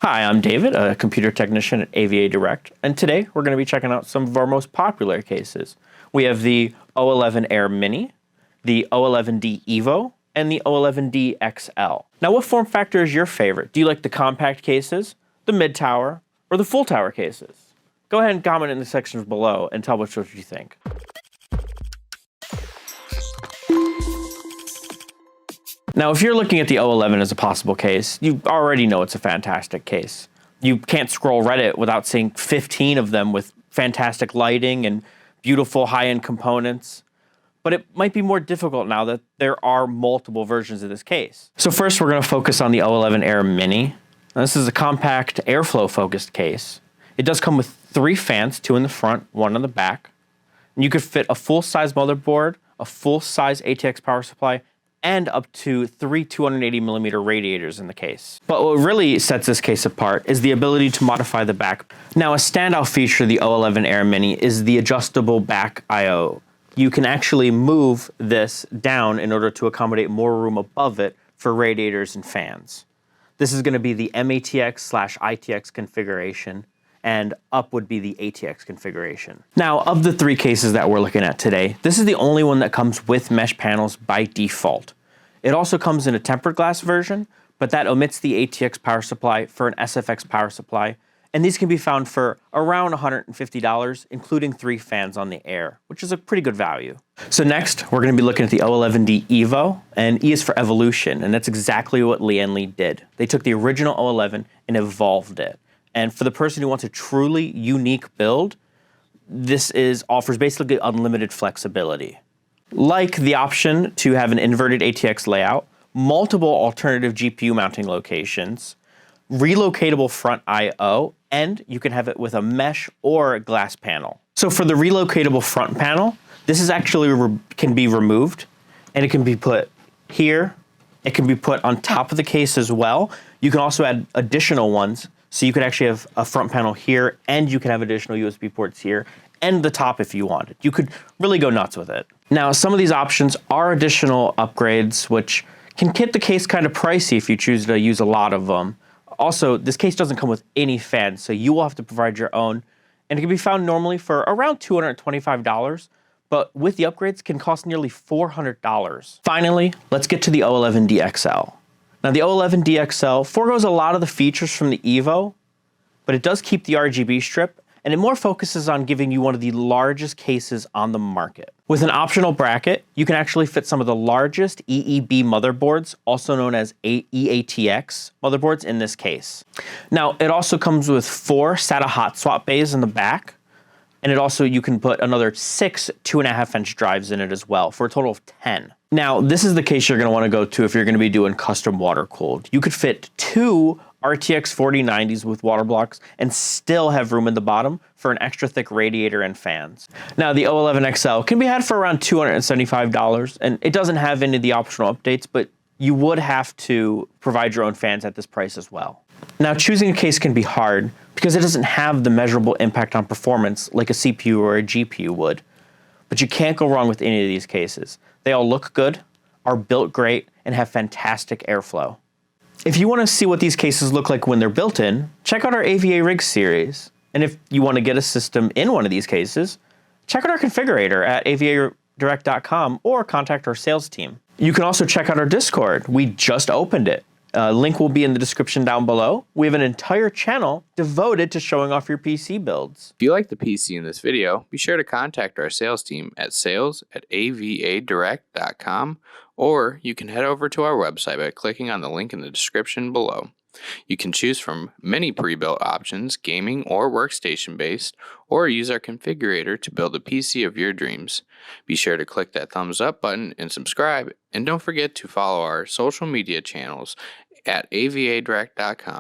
Hi, I'm David, a computer technician at AVA Direct, and today we're going to be checking out some of our most popular cases. We have the 011 Air Mini, the 011D EVO, and the 011D XL. Now, what form factor is your favorite? Do you like the compact cases, the mid-tower, or the full-tower cases? Go ahead and comment in the sections below and tell us what you think. Now, if you're looking at the 011 as a possible case, you already know it's a fantastic case. You can't scroll Reddit without seeing 15 of them with fantastic lighting and beautiful high-end components. But it might be more difficult now that there are multiple versions of this case. So first, we're going to focus on the 011 Air Mini. Now, this is a compact airflow-focused case. It does come with 3 fans, 2 in the front, 1 on the back. And you could fit a full-size motherboard, a full-size ATX power supply, and up to 3 280mm radiators in the case. But what really sets this case apart is the ability to modify the back. Now, a standout feature of the 011 Air Mini is the adjustable back I/O. You can actually move this down in order to accommodate more room above it for radiators and fans. This is going to be the MATX/ITX configuration, and up would be the ATX configuration. Now, of the 3 cases that we're looking at today, this is the only one that comes with mesh panels by default. It also comes in a tempered glass version, but that omits the ATX power supply for an SFX power supply, and these can be found for around $150, including 3 fans on the air, which is a pretty good value. So next, we're going to be looking at the 011D EVO, and E is for evolution, and that's exactly what Lian Li did. They took the original 011 and evolved it. And for the person who wants a truly unique build, this offers basically unlimited flexibility. Like the option to have an inverted ATX layout, multiple alternative GPU mounting locations, relocatable front I/O, and you can have it with a mesh or a glass panel. So for the relocatable front panel, this is actually can be removed, and it can be put here. It can be put on top of the case as well. You can also add additional ones. So you could actually have a front panel here, and you can have additional USB ports here, and the top if you wanted. You could really go nuts with it. Now, some of these options are additional upgrades, which can get the case kind of pricey if you choose to use a lot of them. Also, this case doesn't come with any fans, so you will have to provide your own, and it can be found normally for around $225, but with the upgrades can cost nearly $400. Finally, let's get to the 011D XL. Now, the 011D XL foregoes a lot of the features from the EVO, but it does keep the RGB strip, and it more focuses on giving you one of the largest cases on the market. With an optional bracket, you can actually fit some of the largest EEB motherboards, also known as EATX motherboards, in this case. Now, it also comes with 4 SATA hot swap bays in the back, and you can put another 6 2.5-inch drives in it as well, for a total of 10. Now, this is the case you're going to want to go to if you're going to be doing custom water cooled. You could fit 2 RTX 4090s with water blocks and still have room in the bottom for an extra thick radiator and fans. Now, the 011 XL can be had for around $275, and it doesn't have any of the optional updates, but you would have to provide your own fans at this price as well. Now, choosing a case can be hard because it doesn't have the measurable impact on performance like a CPU or a GPU would. But you can't go wrong with any of these cases. They all look good, are built great, and have fantastic airflow. If you want to see what these cases look like when they're built in, check out our AVA Rig series. And if you want to get a system in one of these cases, check out our configurator at avadirect.com or contact our sales team. You can also check out our Discord. We just opened it. Link will be in the description down below. We have an entire channel devoted to showing off your PC builds. If you like the PC in this video, be sure to contact our sales team at sales@avadirect.com, or you can head over to our website by clicking on the link in the description below. You can choose from many pre-built options, gaming or workstation based, or use our configurator to build a PC of your dreams. Be sure to click that thumbs up button and subscribe, and don't forget to follow our social media channels at avadirect.com.